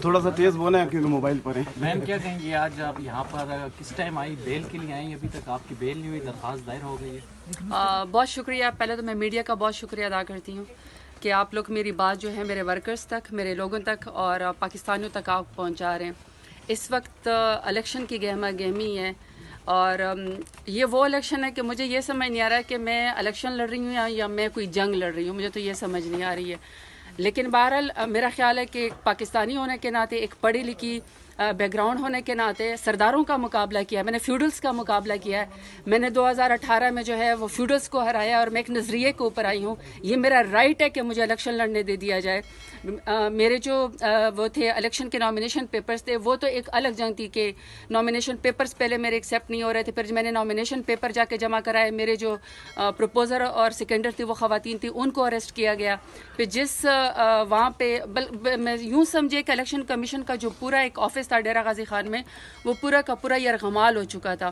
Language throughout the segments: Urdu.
تھوڑا سا تیز بولیں کیونکہ موبائل پر ہیں. میم کیا کہیں گی آج آپ یہاں پر کس ٹائم آئی، بیل کے لیے آئیں؟ ابھی تک آپ کی بیل نہیں ہوئی، درخواست دائر ہو گئی ہے. بہت شکریہ. پہلے تو میں میڈیا کا بہت شکریہ ادا کرتی ہوں کہ آپ لوگ میری بات جو ہے میرے ورکرز تک، میرے لوگوں تک اور پاکستانیوں تک آپ پہنچا رہے ہیں. اس وقت الیکشن کی گہما گہمی ہے اور یہ وہ الیکشن ہے کہ مجھے یہ سمجھ نہیں آ رہا ہے کہ میں الیکشن لڑ رہی ہوں یا میں کوئی جنگ لڑ رہی ہوں. مجھے تو یہ سمجھ نہیں آ رہی ہے. لیکن بہرحال میرا خیال ہے کہ ایک پاکستانی ہونے کے ناطے، ایک پڑھی لکھی بیک گراؤنڈ ہونے کے ناطے سرداروں کا مقابلہ کیا ہے. میں نے فیوڈلز کا مقابلہ کیا ہے. میں نے 2018 میں جو ہے وہ فیوڈلز کو ہرایا اور میں ایک نظریے کے اوپر آئی ہوں. یہ میرا رائٹ ہے کہ مجھے الیکشن لڑنے دے دیا جائے. میرے جو وہ تھے الیکشن کے نامینیشن پیپرز تھے، وہ تو ایک الگ جنگ تھی کہ نامینیشن پیپرز پہلے میرے ایکسیپٹ نہیں ہو رہے تھے. پھر میں نے نامینیشن پیپر جا کے جمع کرائے. میرے جو پروپوزر اور سیکنڈر تھی وہ خواتین تھی، ان کو اریسٹ کیا گیا. پھر جس وہاں پہ میں یوں سمجھے کہ الیکشن کمیشن کا جو پورا ایک آفس تھا ڈیرہ غازی خان میں، وہ پورا کا پورا یرغمال ہو چکا تھا.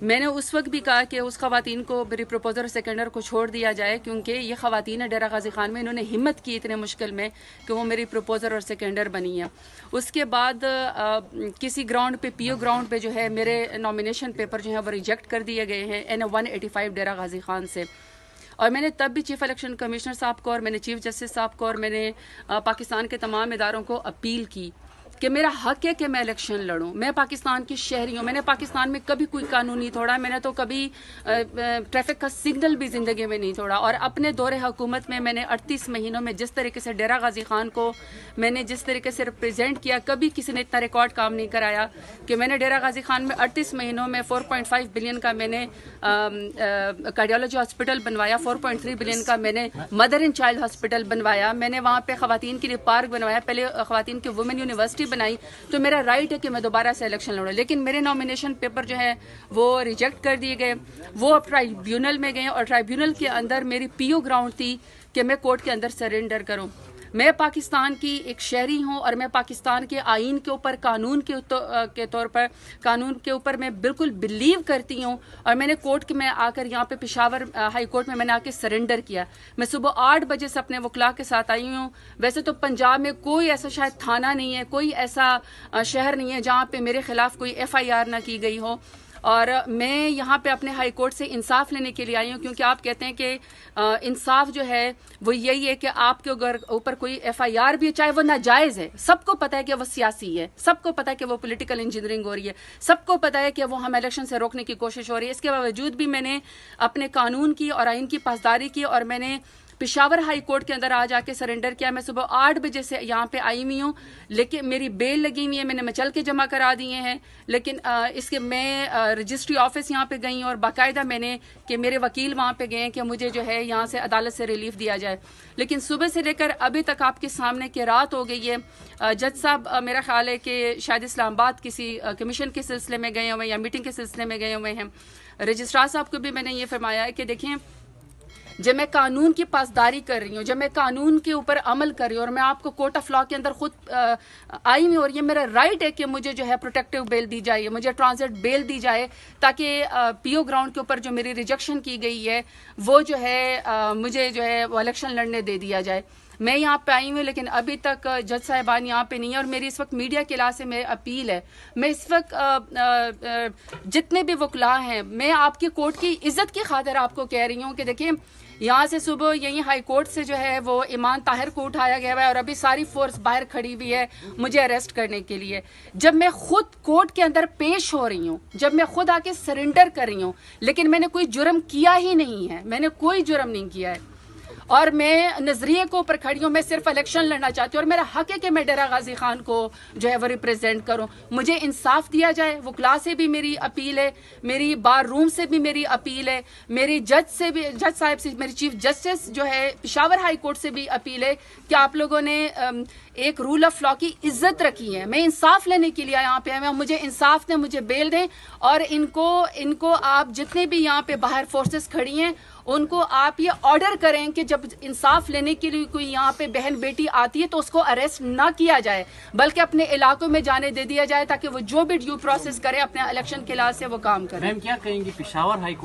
میں نے اس وقت بھی کہا کہ اس خواتین کو، میری پروپوزر اور سیکنڈر کو چھوڑ دیا جائے، کیونکہ یہ خواتین ڈیرہ غازی خان میں انہوں نے ہمت کی اتنے مشکل میں کہ وہ میری پروپوزر اور سیکنڈر بنی ہیں. اس کے بعد کسی گراؤنڈ پہ، پی او گراؤنڈ پہ جو ہے میرے نامینیشن پیپر جو ہیں وہ ریجیکٹ کر دیے گئے ہیں این 185 ڈیرہ غازی خان سے. اور میں نے تب بھی چیف الیکشن کمشنر صاحب کو اور میں نے چیف جسٹس صاحب کو اور میں نے پاکستان کے تمام اداروں کو اپیل کی کہ میرا حق ہے کہ میں الیکشن لڑوں. میں پاکستان کی شہری ہوں. میں نے پاکستان میں کبھی کوئی قانون نہیں توڑا. میں نے تو کبھی ٹریفک کا سگنل بھی زندگی میں نہیں توڑا. اور اپنے دور حکومت میں نے 38 مہینوں میں جس طریقے سے ڈیرہ غازی خان کو میں نے جس طریقے سے ریپرزینٹ کیا، کبھی کسی نے اتنا ریکارڈ کام نہیں کرایا کہ میں نے ڈیرہ غازی خان میں 38 مہینوں میں 4.5 بلین کا میں نے کارڈیالوجی ہاسپٹل بنوایا. 4.3 بلین کا میں نے مدر اینڈ چائلڈ ہاسپٹل بنوایا. میں نے وہاں پہ خواتین کے لیے پارک بنوایا. پہلے خواتین کی وومن یونیورسٹی بنائی. تو میرا رائٹ ہے کہ میں دوبارہ سے الیکشن لڑوں. لیکن میرے نامینیشن پیپر جو ہے وہ ریجیکٹ کر دیے گئے. وہ اب ٹرائیبیونل میں گئے اور ٹرائیبیونل کے اندر میری پی او گراؤنڈ تھی کہ میں کورٹ کے اندر سرنڈر کروں. میں پاکستان کی ایک شہری ہوں اور میں پاکستان کے آئین کے اوپر، قانون کے طور پر، قانون کے اوپر میں بالکل بلیو کرتی ہوں. اور میں نے کورٹ میں آ کر یہاں پہ پشاور ہائی کورٹ میں نے آ کے سرنڈر کیا. میں صبح 8 بجے سے اپنے وکلاء کے ساتھ آئی ہوں. ویسے تو پنجاب میں کوئی ایسا شاید تھانہ نہیں ہے، کوئی ایسا شہر نہیں ہے جہاں پہ میرے خلاف کوئی FIR نہ کی گئی ہو. اور میں یہاں پہ اپنے ہائی کورٹ سے انصاف لینے کے لیے آئی ہوں، کیونکہ آپ کہتے ہیں کہ انصاف جو ہے وہ یہی ہے کہ آپ کے اوپر کوئی FIR بھی ہے، چاہے وہ ناجائز ہے. سب کو پتہ ہے کہ وہ سیاسی ہے، سب کو پتہ ہے کہ وہ پولیٹیکل انجینئرنگ ہو رہی ہے، سب کو پتہ ہے کہ وہ ہم الیکشن سے روکنے کی کوشش ہو رہی ہے. اس کے باوجود بھی میں نے اپنے قانون کی اور آئین کی پاسداری کی اور میں نے پشاور ہائی کورٹ کے اندر آ جا کے سرنڈر کیا. میں صبح 8 بجے سے یہاں پہ آئی ہوئی ہوں، لیکن میری بیل لگی ہوئی ہے. میں نے مچل کے جمع کرا دیے ہیں. لیکن اس کے میں رجسٹری آفس یہاں پہ گئی ہوں اور باقاعدہ میں نے کہ میرے وکیل وہاں پہ گئے کہ مجھے جو ہے یہاں سے عدالت سے ریلیف دیا جائے. لیکن صبح سے لے کر ابھی تک آپ کے سامنے کہ رات ہو گئی ہے. جج صاحب میرا خیال ہے کہ شاید اسلام آباد کسی کمیشن کے سلسلے میں گئے ہوئے یا میٹنگ کے سلسلے میں گئے ہوئے ہیں. رجسٹرار صاحب کو بھی میں نے یہ فرمایا ہے کہ دیکھیں، جب میں قانون کی پاسداری کر رہی ہوں، جب میں قانون کے اوپر عمل کر رہی ہوں اور میں آپ کو کورٹ آف لا کے اندر خود آئی ہوئی، اور یہ میرا رائٹ ہے کہ مجھے جو ہے پروٹیکٹیو بیل دی جائے، مجھے ٹرانزٹ بیل دی جائے، تاکہ پی او گراؤنڈ کے اوپر جو میری ریجیکشن کی گئی ہے وہ جو ہے مجھے جو ہے وہ الیکشن لڑنے دے دیا جائے. میں یہاں پہ آئی ہوں لیکن ابھی تک جج صاحبان یہاں پہ نہیں ہے. اور میری اس وقت میڈیا کے لحاظ سے میں اپیل ہے، میں اس وقت جتنے بھی وکلاء ہیں، میں آپ کی کورٹ کی عزت کی خاطر آپ کو کہہ رہی ہوں کہ دیکھیں، یہاں سے صبح یہیں ہائی کورٹ سے جو ہے وہ ایمان طاہر کو اٹھایا گیا ہے اور ابھی ساری فورس باہر کھڑی ہوئی ہے مجھے اریسٹ کرنے کے لیے. جب میں خود کورٹ کے اندر پیش ہو رہی ہوں، جب میں خود آ کے سرنڈر کر رہی ہوں، لیکن میں نے کوئی جرم کیا ہی نہیں ہے، میں نے کوئی جرم نہیں کیا ہے. اور میں نظریے کو اوپر کھڑی ہوں. میں صرف الیکشن لڑنا چاہتی ہوں اور میرا حق ہے کہ میں ڈیرہ غازی خان کو جو ہے وہ ریپرزینٹ کروں. مجھے انصاف دیا جائے. وکلاء سے بھی میری اپیل ہے، میری بار روم سے بھی میری اپیل ہے، میری جج سے بھی، جج صاحب سے، میری چیف جسٹس جو ہے پشاور ہائی کورٹ سے بھی اپیل ہے کہ آپ لوگوں نے ایک رول آف لا کی عزت رکھی ہے. میں انصاف لینے کے لیے یہاں پہ آئے ہیں. مجھے انصاف دیں، مجھے بیل دیں. اور ان کو آپ جتنے بھی یہاں پہ باہر فورسز کھڑی ہیں ان کو آپ یہ آرڈر کریں کہ جب انصاف لینے کے لیے کوئی یہاں پہ بہن بیٹی آتی ہے تو اس کو اریسٹ نہ کیا جائے، بلکہ اپنے علاقوں میں جانے دے دیا جائے تاکہ وہ جو بھی ڈیو پروسیس کرے اپنے الیکشن کے لحاظ سے وہ کام کرے. میم کیا کہیں گی پشاور ہائی کورٹ